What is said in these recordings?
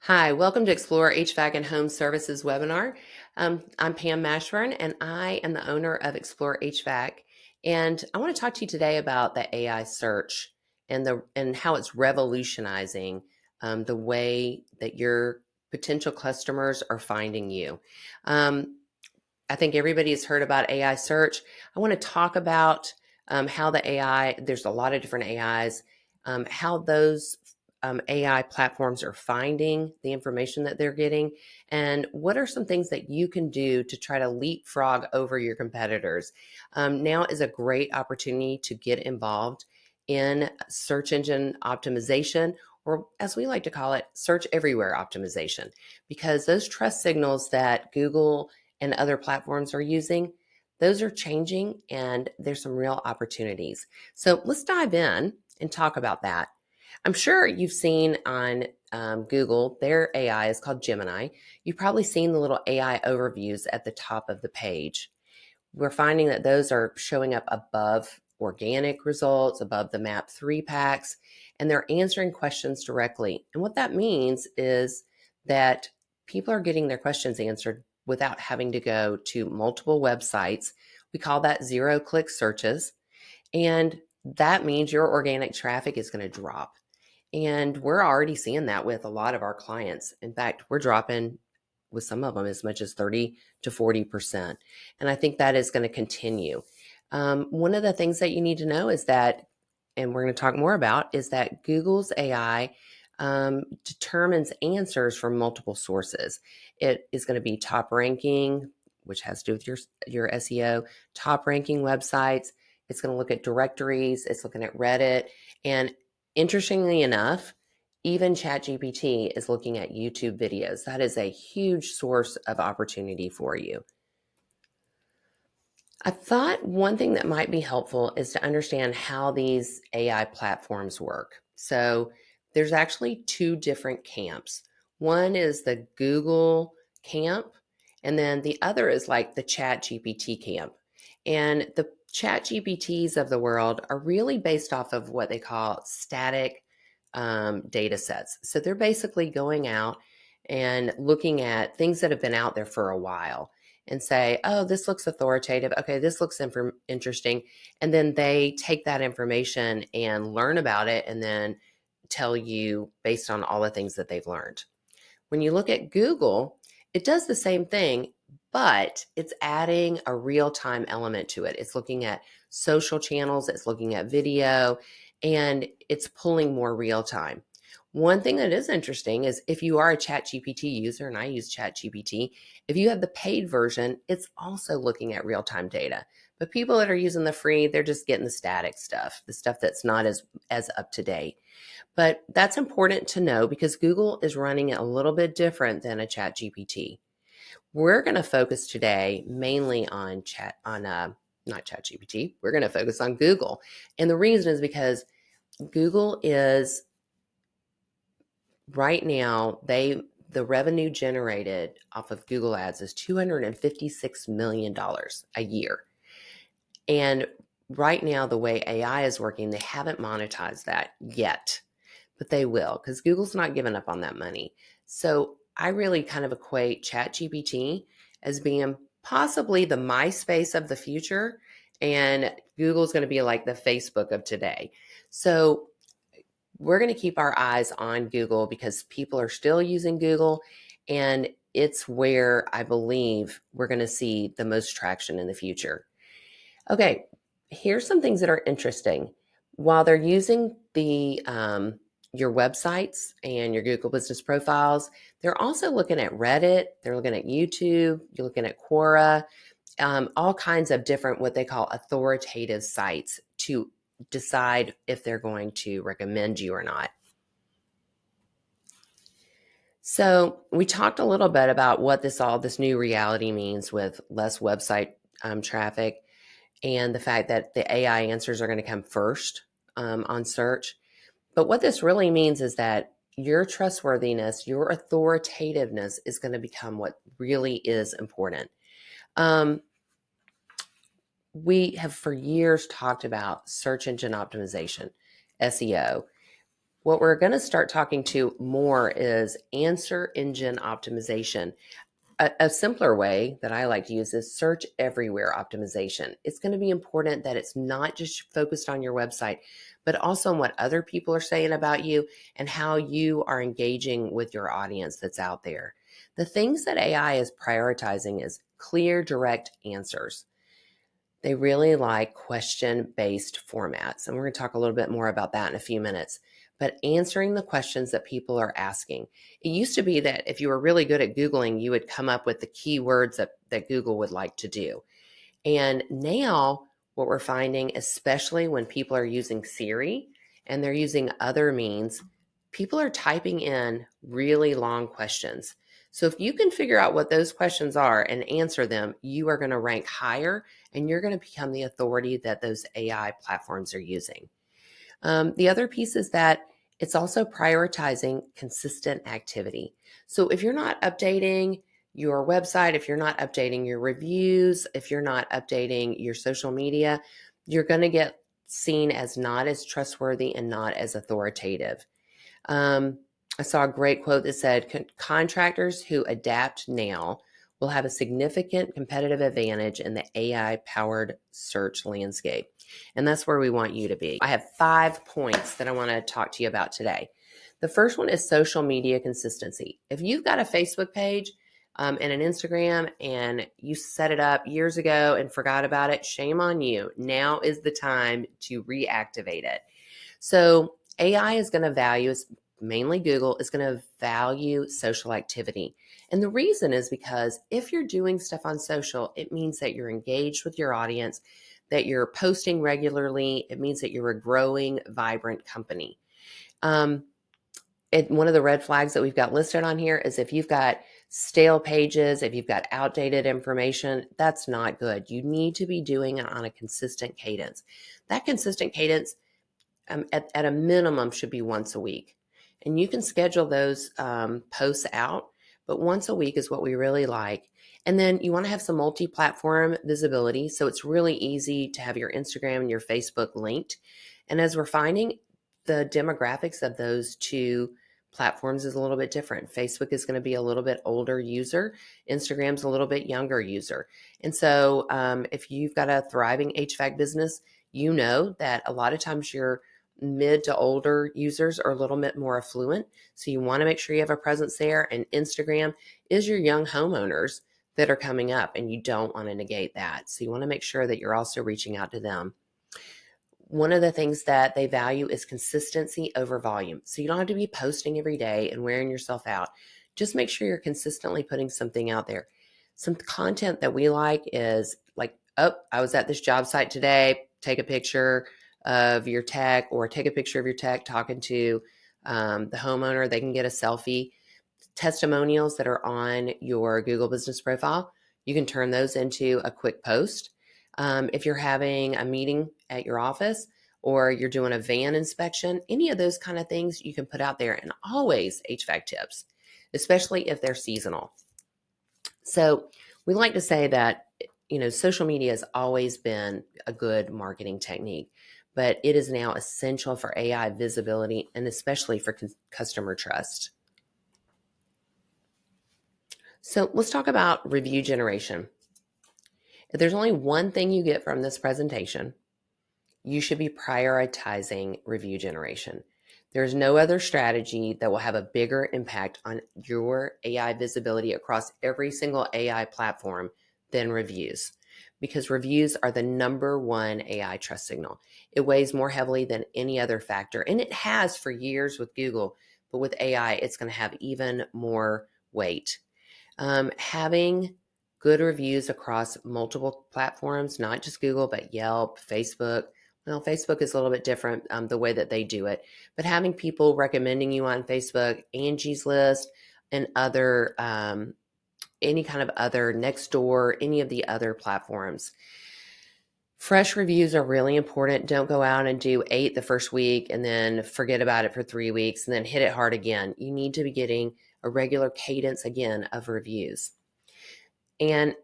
Hi, welcome to Explore HVAC and Home Services webinar. I'm Pam Mashburn, and I am the owner of Explore HVAC. And I want to talk to you today about the AI search and how it's revolutionizing the way that your potential customers are finding you. Um, I think everybody has heard about AI search. I want to talk about how the AI, there's a lot of different AIs, how those AI platforms are finding the information that they're getting, and what are some things that you can do to try to leapfrog over your competitors. Now is a great opportunity to get involved in search engine optimization, or as we like to call it, search everywhere optimization, because those trust signals that Google and other platforms are using, those are changing and there's some real opportunities. So let's dive in and talk about that. I'm sure you've seen on Google, their AI is called Gemini. You've probably seen the little AI overviews at the top of the page. We're finding that those are showing up above organic results, above the MAP 3 packs, and they're answering questions directly. And what that means is that people are getting their questions answered without having to go to multiple websites. We call that zero-click searches. And that means your organic traffic is going to drop. And we're already seeing that with a lot of our clients. In fact, we're dropping with some of them as much as 30 to 40%. And I think that is going to continue. One of the things that you need to know is that, and we're going to talk more about, is that Google's AI determines answers from multiple sources. It is going to be top ranking, which has to do with your SEO, top ranking websites. It's going to look at directories. It's looking at Reddit. And interestingly enough, even ChatGPT is looking at YouTube videos. That is a huge source of opportunity for you. I thought one thing that might be helpful is to understand how these AI platforms work. So there's actually two different camps. One is the Google camp, and then the other is like the ChatGPT camp. And the ChatGPTs of the world are really based off of what they call static data sets. So they're basically going out and looking at things that have been out there for a while and say, oh, this looks authoritative. Okay, this looks interesting. And then they take that information and learn about it and then tell you based on all the things that they've learned. When you look at Google, it does the same thing, but it's adding a real-time element to it. It's looking at social channels, it's looking at video, and it's pulling more real time. One thing that is interesting is if you are a ChatGPT user, and I use ChatGPT, if you have the paid version, it's also looking at real-time data. But people that are using the free, they're just getting the static stuff, the stuff that's not as up to date. But that's important to know because Google is running it a little bit different than a ChatGPT. We're going to focus today mainly on not ChatGPT. We're going to focus on Google. And the reason is because Google is right now, the revenue generated off of Google Ads is $256 million a year. And right now, the way AI is working, they haven't monetized that yet, but they will because Google's not giving up on that money. So I really kind of equate ChatGPT as being possibly the MySpace of the future, and Google's going to be like the Facebook of today. So we're going to keep our eyes on Google because people are still using Google, and it's where I believe we're going to see the most traction in the future. Okay, here's some things that are interesting. While they're using the your websites and your Google business profiles, they're also looking at Reddit, they're looking at YouTube, you're looking at Quora, all kinds of different what they call authoritative sites to decide if they're going to recommend you or not. So we talked a little bit about what this new reality means with less website traffic and the fact that the AI answers are going to come first on search. But what this really means is that your trustworthiness, your authoritativeness is going to become what really is important. We have for years talked about search engine optimization, SEO. What we're going to start talking to more is answer engine optimization. A simpler way that I like to use is search everywhere optimization. It's going to be important that it's not just focused on your website, but also on what other people are saying about you and how you are engaging with your audience that's out there. The things that AI is prioritizing is clear, direct answers. They really like question-based formats, and we're going to talk a little bit more about that in a few minutes. But answering the questions that people are asking. It used to be that if you were really good at Googling, you would come up with the keywords that Google would like to do. And now what we're finding, especially when people are using Siri and they're using other means, people are typing in really long questions. So if you can figure out what those questions are and answer them, you are going to rank higher and you're going to become the authority that those AI platforms are using. The other piece is that it's also prioritizing consistent activity. So if you're not updating your website, if you're not updating your reviews, if you're not updating your social media, you're going to get seen as not as trustworthy and not as authoritative. I saw a great quote that said, contractors who adapt now will have a significant competitive advantage in the AI-powered search landscape. And that's where we want you to be. I have 5 points that I want to talk to you about today. The first one is social media consistency. If you've got a Facebook page and an Instagram and you set it up years ago and forgot about it, shame on you. Now is the time to reactivate it. So AI is going to value, mainly Google, is going to value social activity. And the reason is because if you're doing stuff on social, it means that you're engaged with your audience, that you're posting regularly. It means that you're a growing, vibrant company. One of the red flags that we've got listed on here is if you've got stale pages, if you've got outdated information, that's not good. You need to be doing it on a consistent cadence. That consistent cadence at a minimum should be once a week. And you can schedule those posts out, but once a week is what we really like. And then you want to have some multi-platform visibility. So it's really easy to have your Instagram and your Facebook linked. And as we're finding, the demographics of those two platforms is a little bit different. Facebook is going to be a little bit older user. Instagram's a little bit younger user. And so if you've got a thriving HVAC business, you know that a lot of times your mid to older users are a little bit more affluent. So you want to make sure you have a presence there. And Instagram is your young homeowners that are coming up, and you don't want to negate that. So you want to make sure that you're also reaching out to them. One of the things that they value is consistency over volume. So you don't have to be posting every day and wearing yourself out. Just make sure you're consistently putting something out there. Some content that we like is like, oh, I was at this job site today. Take a picture of your tech, or take a picture of your tech talking to the homeowner. They can get a selfie. Testimonials that are on your Google business profile, you can turn those into a quick post. If you're having a meeting at your office or you're doing a van inspection, any of those kind of things you can put out there. And always HVAC tips, especially if they're seasonal. So we like to say that, social media has always been a good marketing technique, but it is now essential for AI visibility and especially for customer trust. So let's talk about review generation. If there's only one thing you get from this presentation, you should be prioritizing review generation. There's no other strategy that will have a bigger impact on your AI visibility across every single AI platform than reviews, because reviews are the number one AI trust signal. It weighs more heavily than any other factor, and it has for years with Google, but with AI, it's going to have even more weight. Having good reviews across multiple platforms, not just Google, but Yelp, Facebook. Well, Facebook is a little bit different, the way that they do it, but having people recommending you on Facebook, Angie's List, and other, any kind of other Nextdoor, any of the other platforms. Fresh reviews are really important. Don't go out and do 8 the first week and then forget about it for 3 weeks and then hit it hard again. You need to be getting a regular cadence again of reviews. And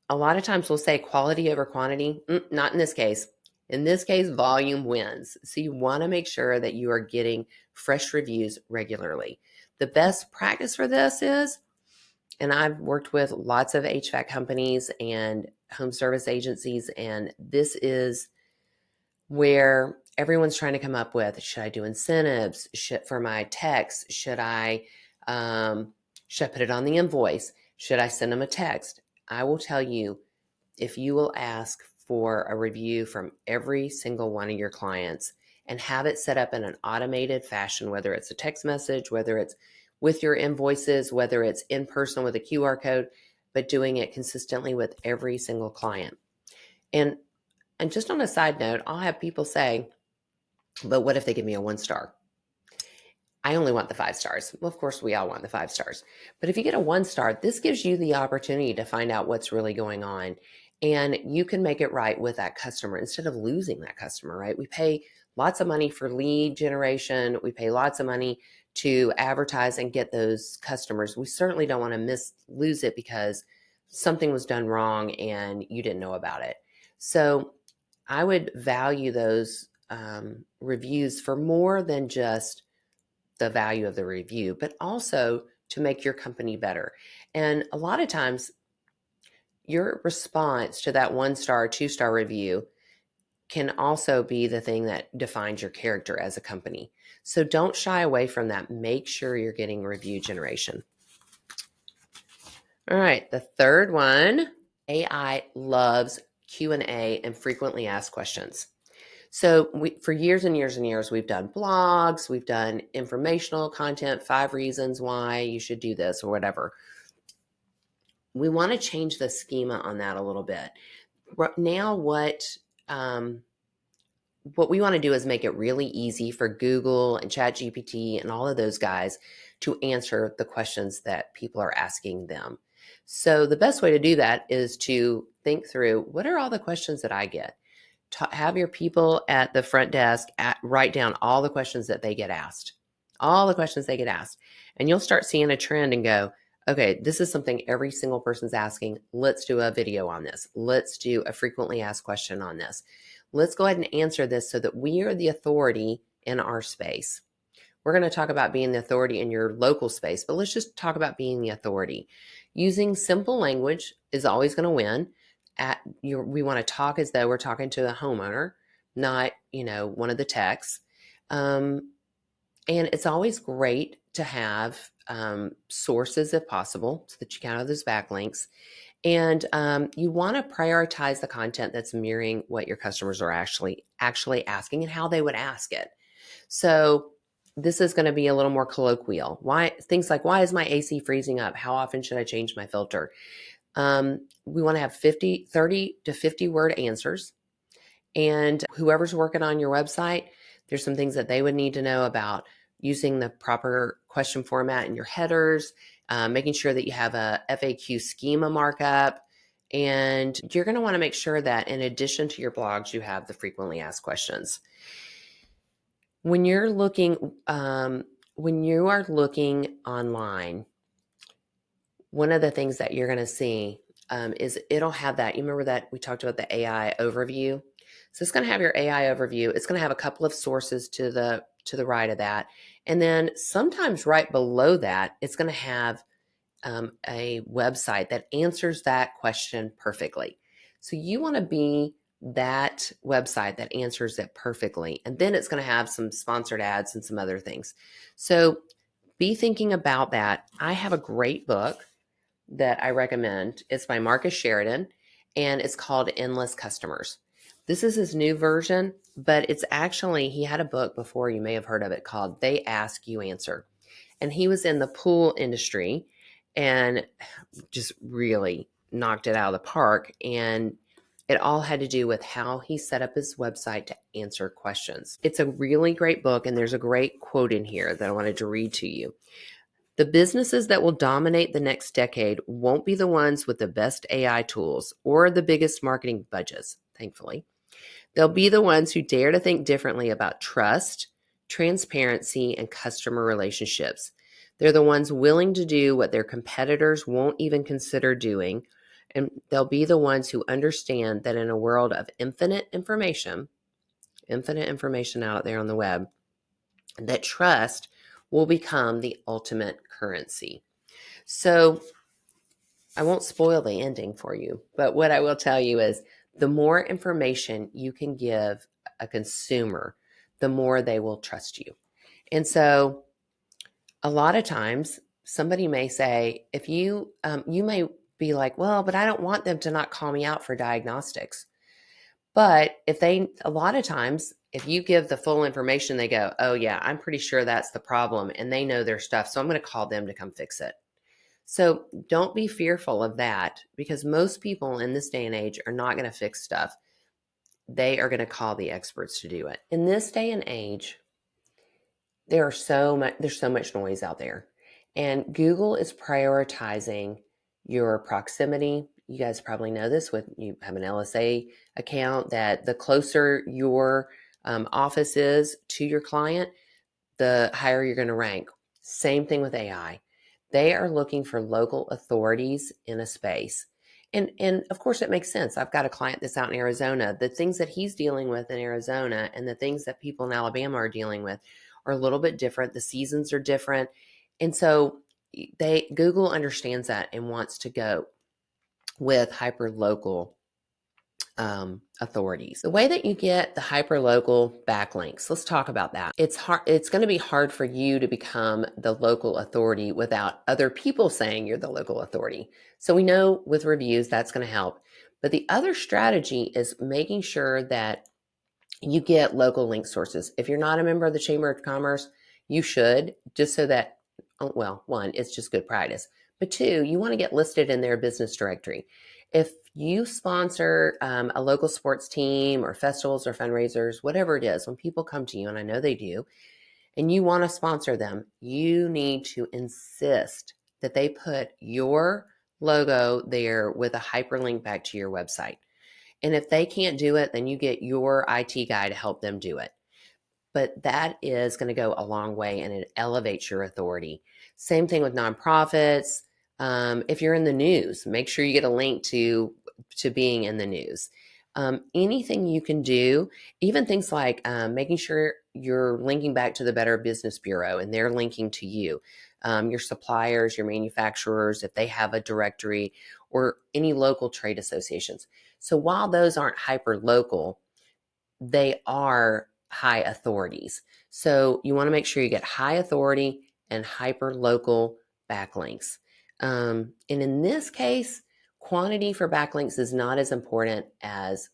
a lot of times we'll say quality over quantity. Not in this case. In this case, volume wins. So you want to make sure that you are getting fresh reviews regularly. The best practice for this is, and I've worked with lots of HVAC companies and home service agencies, and this is where everyone's trying to come up with, should I do incentives for my techs? Should I put it on the invoice? Should I send them a text? I will tell you, if you will ask for a review from every single one of your clients and have it set up in an automated fashion, whether it's a text message, whether it's with your invoices, whether it's in person with a QR code, but doing it consistently with every single client. And just on a side note, I'll have people say, but what if they give me a 1-star? I only want the 5 stars. Well, of course, we all want the 5 stars. But if you get a 1-star, this gives you the opportunity to find out what's really going on. And you can make it right with that customer instead of losing that customer, right? We pay lots of money for lead generation. We pay lots of money to advertise and get those customers. We certainly don't want to lose it because something was done wrong and you didn't know about it. So I would value those reviews for more than just the value of the review, but also to make your company better. And a lot of times, your response to that 1-star, 2-star review can also be the thing that defines your character as a company. So don't shy away from that. Make sure you're getting review generation. All right, the third one, AI loves Q&A and frequently asked questions. So for years and years and years, we've done blogs, we've done informational content, 5 reasons why you should do this or whatever. We want to change the schema on that a little bit. Now what we want to do is make it really easy for Google and ChatGPT and all of those guys to answer the questions that people are asking them. So the best way to do that is to think through, what are all the questions that I get? Have your people at the front desk write down all the questions that they get asked, and you'll start seeing a trend and go, okay, this is something every single person's asking. Let's do a video on this. Let's do a frequently asked question on this. Let's go ahead and answer this so that we are the authority in our space. We're going to talk about being the authority in your local space, but let's just talk about being the authority. Using simple language is always going to win. We want to talk as though we're talking to a homeowner, not, one of the techs. And it's always great to have sources if possible so that you can have those backlinks. And you want to prioritize the content that's mirroring what your customers are actually asking and how they would ask it. So this is going to be a little more colloquial. Things like, why is my AC freezing up? How often should I change my filter? We want to have 30 to 50 word answers. And whoever's working on your website, there's some things that they would need to know about using the proper question format in your headers, making sure that you have a FAQ schema markup. And you're going to want to make sure that in addition to your blogs, you have the frequently asked questions. When you're looking, when you are looking online, one of the things that you're going to see is it'll have that. You remember that we talked about the AI overview? So it's going to have your AI overview. It's going to have a couple of sources to the right of that. And then sometimes right below that, it's going to have a website that answers that question perfectly. So you want to be that website that answers it perfectly. And then it's going to have some sponsored ads and some other things. So be thinking about that. I have a great book that I recommend. It's by Marcus Sheridan, and it's called Endless Customers. This is his new version, but it's actually, he had a book before, you may have heard of it, called They Ask, You Answer. And he was in the pool industry and just really knocked it out of the park. And it all had to do with how he set up his website to answer questions. It's a really great book, and there's a great quote in here that I wanted to read to you. The businesses that will dominate the next decade won't be the ones with the best AI tools or the biggest marketing budgets, thankfully. They'll be the ones who dare to think differently about trust, transparency, and customer relationships. They're the ones willing to do what their competitors won't even consider doing, and they'll be the ones who understand that in a world of infinite information, infinite information out there on the web, that trust will become the ultimate currency. So I won't spoil the ending for you, but what I will tell you is the more information you can give a consumer, the more they will trust you. And so a lot of times somebody may say, if you, you may be like, well, but I don't want them to not call me out for diagnostics. But a lot of times, if you give the full information, they go, oh yeah, I'm pretty sure that's the problem. And they know their stuff. So I'm going to call them to come fix it. So don't be fearful of that, because most people in this day and age are not going to fix stuff. They are going to call the experts to do it. In this day and age, there's so much noise out there. And Google is prioritizing your proximity. You guys probably know this with you have an LSA account, that the closer your office is to your client, the higher you're going to rank. Same thing with AI. They are looking for local authorities in a space. And of course, it makes sense. I've got a client that's out in Arizona. The things that he's dealing with in Arizona and the things that people in Alabama are dealing with are a little bit different. The seasons are different. And so Google understands that and wants to go with hyper local authorities. The way that you get the hyperlocal backlinks, let's talk about that. It's hard. It's going to be hard for you to become the local authority without other people saying you're the local authority. So we know with reviews that's going to help. But the other strategy is making sure that you get local link sources. If you're not a member of the Chamber of Commerce, you should, just so that, well, one, it's just good practice. But two, you want to get listed in their business directory. If you sponsor a local sports team or festivals or fundraisers, whatever it is, when people come to you, and I know they do, and you want to sponsor them, you need to insist that they put your logo there with a hyperlink back to your website. And if they can't do it, then you get your IT guy to help them do it. But that is going to go a long way, and it elevates your authority. Same thing with nonprofits. If you're in the news, make sure you get a link to being in the news. Anything you can do, even things like making sure you're linking back to the Better Business Bureau and they're linking to you, your suppliers, your manufacturers, if they have a directory, or any local trade associations. So while those aren't hyper local, they are high authorities. So you want to make sure you get high authority and hyper local backlinks. And in this case, quantity for backlinks is not as important as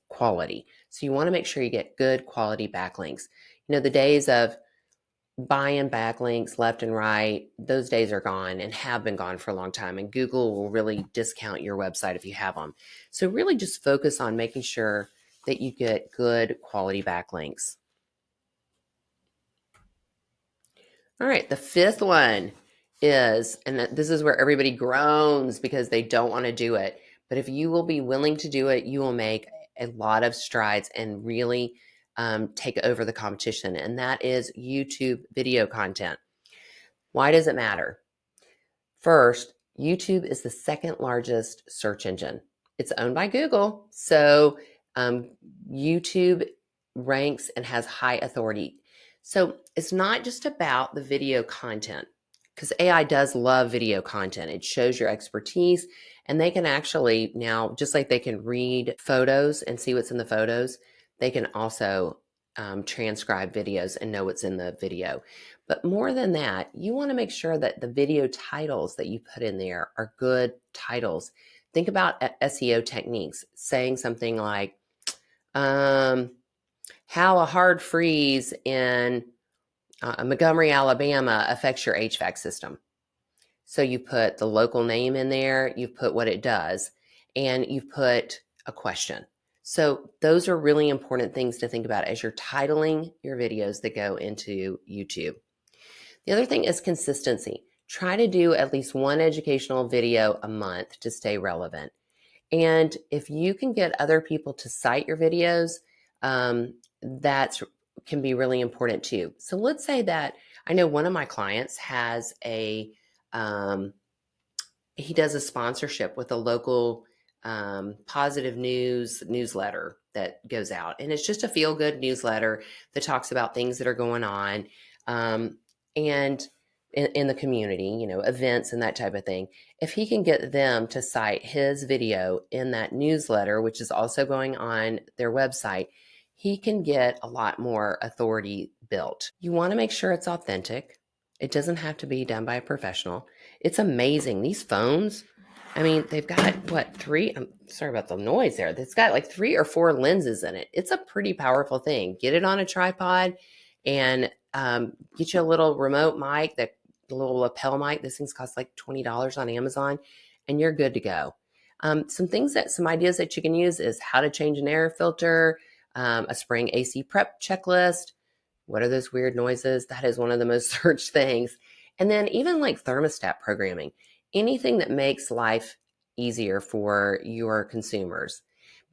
quality. So you want to make sure you get good quality backlinks. You know, the days of buying backlinks left and right, those days are gone and have been gone for a long time. And Google will really discount your website if you have them. So really just focus on making sure that you get good quality backlinks. All right, the fifth one is, and this is where everybody groans because they don't want to do it, but if you will be willing to do it, you will make a lot of strides and really take over the competition, and that is YouTube video content. Why does it matter? First, YouTube is the second largest search engine. It's owned by Google, so YouTube ranks and has high authority. So it's not just about the video content, because AI does love video content. It shows your expertise, and they can actually now, just like they can read photos and see what's in the photos, they can also transcribe videos and know what's in the video. But more than that, you want to make sure that the video titles that you put in there are good titles. Think about SEO techniques, saying something like, how a hard freeze in Montgomery, Alabama affects your HVAC system. So you put the local name in there, you've put what it does, and you've put a question. So those are really important things to think about as you're titling your videos that go into YouTube. The other thing is consistency. Try to do at least one educational video a month to stay relevant. And if you can get other people to cite your videos, that can be really important too. So let's say that I know one of my clients has he does a sponsorship with a local positive news newsletter that goes out. And it's just a feel good newsletter that talks about things that are going on and in the community, events and that type of thing. If he can get them to cite his video in that newsletter, which is also going on their website, he can get a lot more authority built. You want to make sure it's authentic. It doesn't have to be done by a professional. It's amazing. These phones, I mean, they've got three? I'm sorry about the noise there. It's got like 3 or 4 lenses in it. It's a pretty powerful thing. Get it on a tripod and get you a little remote mic, a little lapel mic. This thing's cost like $20 on Amazon, and you're good to go. Some ideas that you can use is how to change an air filter, a spring AC prep checklist. What are those weird noises? That is one of the most searched things. And then even like thermostat programming, anything that makes life easier for your consumers.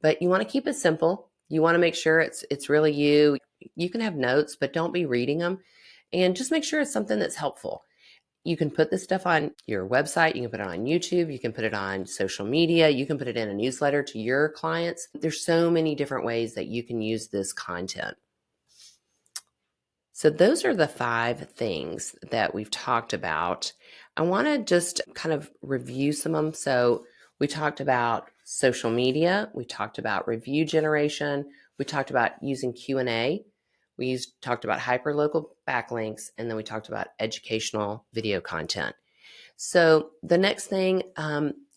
But you want to keep it simple. You want to make sure it's really you. You can have notes, but don't be reading them. And just make sure it's something that's helpful. You can put this stuff on your website. You can put it on YouTube. You can put it on social media. You can put it in a newsletter to your clients. There's so many different ways that you can use this content. So those are the 5 things that we've talked about. I want to just kind of review some of them. So we talked about social media. We talked about review generation. We talked about using Q&A. We talked about hyperlocal backlinks. And then we talked about educational video content. So the next thing,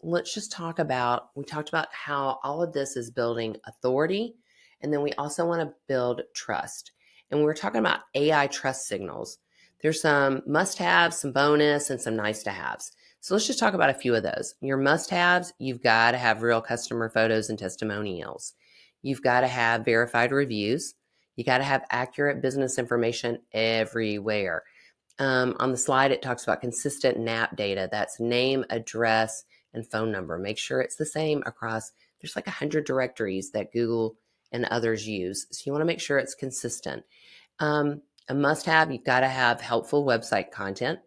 let's just talk about, we talked about how all of this is building authority. And then we also want to build trust. And we're talking about AI trust signals. There's some must-haves, some bonus, and some nice-to-haves. So let's just talk about a few of those. Your must-haves, you've got to have real customer photos and testimonials. You've got to have verified reviews. You got to have accurate business information everywhere. On the slide, it talks about consistent NAP data. That's name, address, and phone number. Make sure it's the same across, there's like 100 directories that Google and others use. So you want to make sure it's consistent. A must-have, you've got to have helpful website content,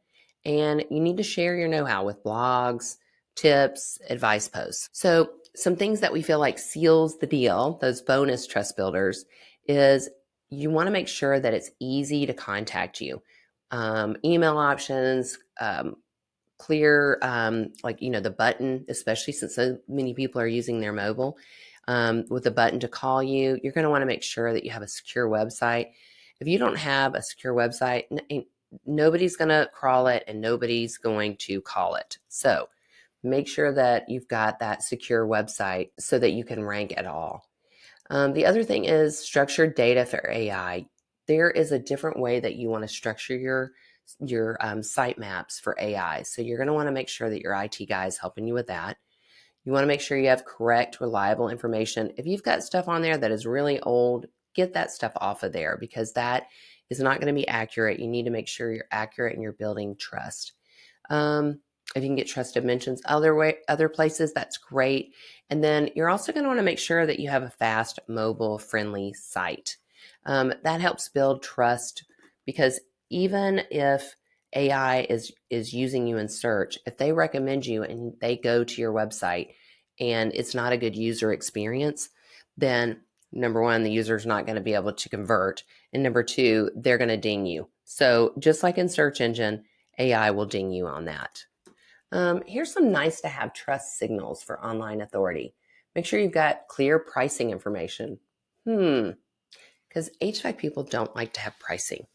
and you need to share your know-how with blogs, tips, advice posts. So some things that we feel like seals the deal, those bonus trust builders, is you want to make sure that it's easy to contact you. Email options, clear, the button, especially since so many people are using their mobile, with a button to call you. You're going to want to make sure that you have a secure website. If you don't have a secure website, nobody's going to crawl it and nobody's going to call it. So make sure that you've got that secure website so that you can rank at all. The other thing is structured data for AI. There is a different way that you want to structure your site maps for AI. So you're going to want to make sure that your IT guy is helping you with that. You want to make sure you have correct, reliable information. If you've got stuff on there that is really old, get that stuff off of there because that is not going to be accurate. You need to make sure you're accurate and you're building trust. If you can get trusted mentions other places, that's great. And then you're also going to want to make sure that you have a fast, mobile-friendly site. That helps build trust because even if AI is using you in search, if they recommend you and they go to your website and it's not a good user experience, then number one, the user's not going to be able to convert. And number 2, they're going to ding you. So just like in search engine, AI will ding you on that. Here's some nice to have trust signals for online authority. Make sure you've got clear pricing information. Because HVAC people don't like to have pricing.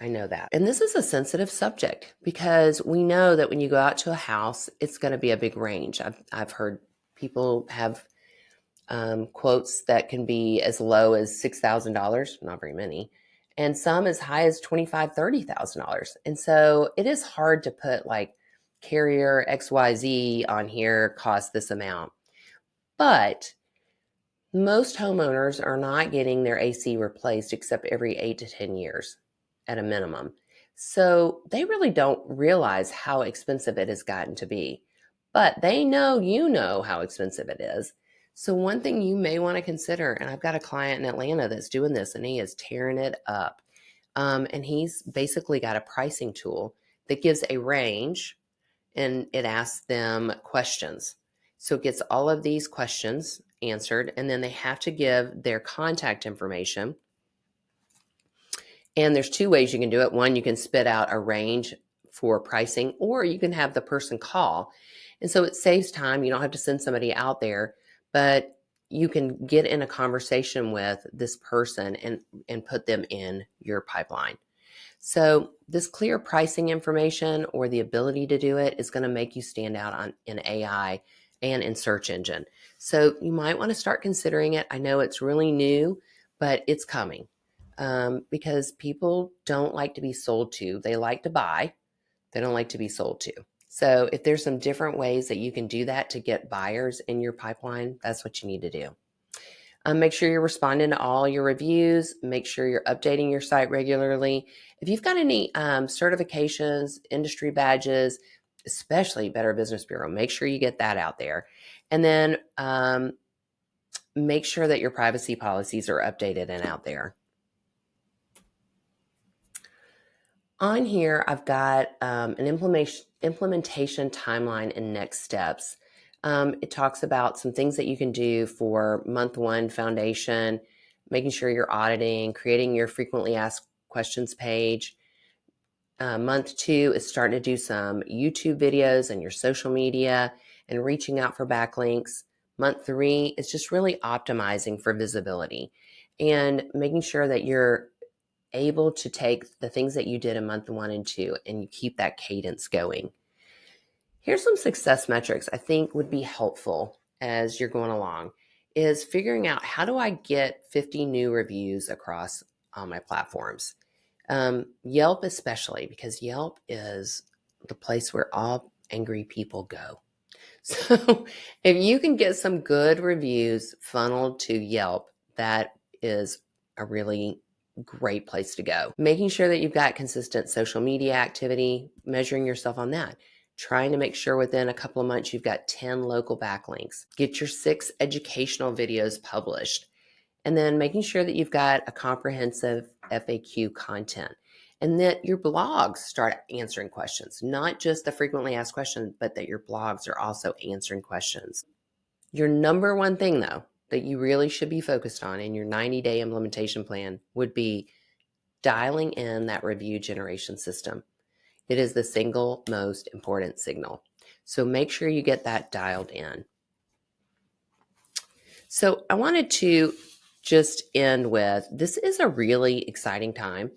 I know that. And this is a sensitive subject because we know that when you go out to a house, it's going to be a big range. I've heard people have quotes that can be as low as $6,000, not very many, and some as high as $25,000, $30,000. And so it is hard to put like carrier XYZ on here costs this amount. But most homeowners are not getting their AC replaced except every 8 to 10 years at a minimum. So they really don't realize how expensive it has gotten to be. But they know you know how expensive it is. So one thing you may want to consider, and I've got a client in Atlanta that's doing this and he is tearing it up. And he's basically got a pricing tool that gives a range and it asks them questions. So it gets all of these questions answered, and then they have to give their contact information. And there's two ways you can do it. One, you can spit out a range for pricing, or you can have the person call. And so it saves time. You don't have to send somebody out there, but you can get in a conversation with this person and put them in your pipeline. So this clear pricing information or the ability to do it is going to make you stand out in AI and in search engine. So you might want to start considering it. I know it's really new, but it's coming because people don't like to be sold to. They like to buy. They don't like to be sold to. So if there's some different ways that you can do that to get buyers in your pipeline, that's what you need to do. Make sure you're responding to all your reviews. Make sure you're updating your site regularly. If you've got any certifications, industry badges, especially Better Business Bureau, make sure you get that out there. And then make sure that your privacy policies are updated and out there. On here, I've got an implementation timeline and next steps. It talks about some things that you can do for month one foundation, making sure you're auditing, creating your frequently asked questions page. Month two is starting to do some YouTube videos and your social media and reaching out for backlinks. Month three is just really optimizing for visibility and making sure that you're able to take the things that you did in month one and two and you keep that cadence going. Here's some success metrics I think would be helpful as you're going along is figuring out how do I get 50 new reviews across all my platforms. Yelp especially, because Yelp is the place where all angry people go. So if you can get some good reviews funneled to Yelp, that is a really great place to go. Making sure that you've got consistent social media activity, measuring yourself on that. Trying to make sure within a couple of months you've got 10 local backlinks. Get your 6 educational videos published. And then making sure that you've got a comprehensive FAQ content and that your blogs start answering questions, not just the frequently asked questions, but that your blogs are also answering questions. Your number one thing, though, that you really should be focused on in your 90-day implementation plan would be dialing in that review generation system. It is the single most important signal. So make sure you get that dialed in. So I wanted to just end with, this is a really exciting time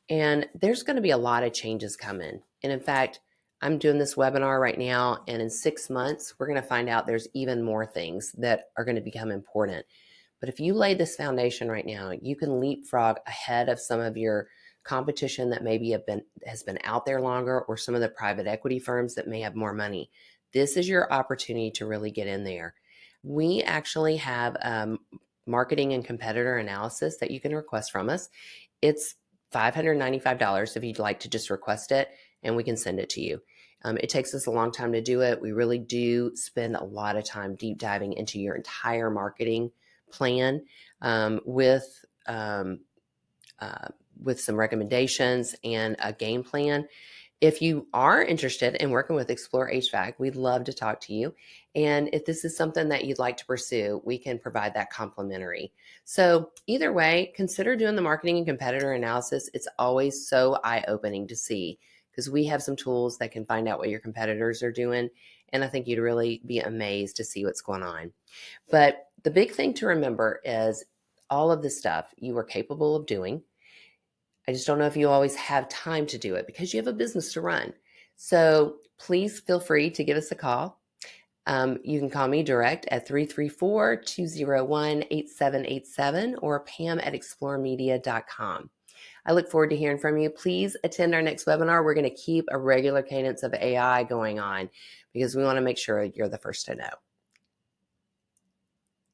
and there's going to be a lot of changes coming. And in fact, I'm doing this webinar right now, and in 6 months, we're going to find out there's even more things that are going to become important. But if you lay this foundation right now, you can leapfrog ahead of some of your competition that maybe has been out there longer, or some of the private equity firms that may have more money. This is your opportunity to really get in there. We actually have marketing and competitor analysis that you can request from us. It's $595 if you'd like to just request it, and we can send it to you. It takes us a long time to do it. We really do spend a lot of time deep diving into your entire marketing plan with some recommendations and a game plan. If you are interested in working with exploreHVAC, we'd love to talk to you. And if this is something that you'd like to pursue, we can provide that complimentary. So either way, consider doing the marketing and competitor analysis. It's always so eye-opening to see, because we have some tools that can find out what your competitors are doing. And I think you'd really be amazed to see what's going on. But the big thing to remember is all of this stuff you are capable of doing. I just don't know if you always have time to do it because you have a business to run. So please feel free to give us a call. You can call me direct at 334-201-8787 or pam@exploremedia.com. I look forward to hearing from you. Please attend our next webinar. We're going to keep a regular cadence of AI going on because we want to make sure you're the first to know.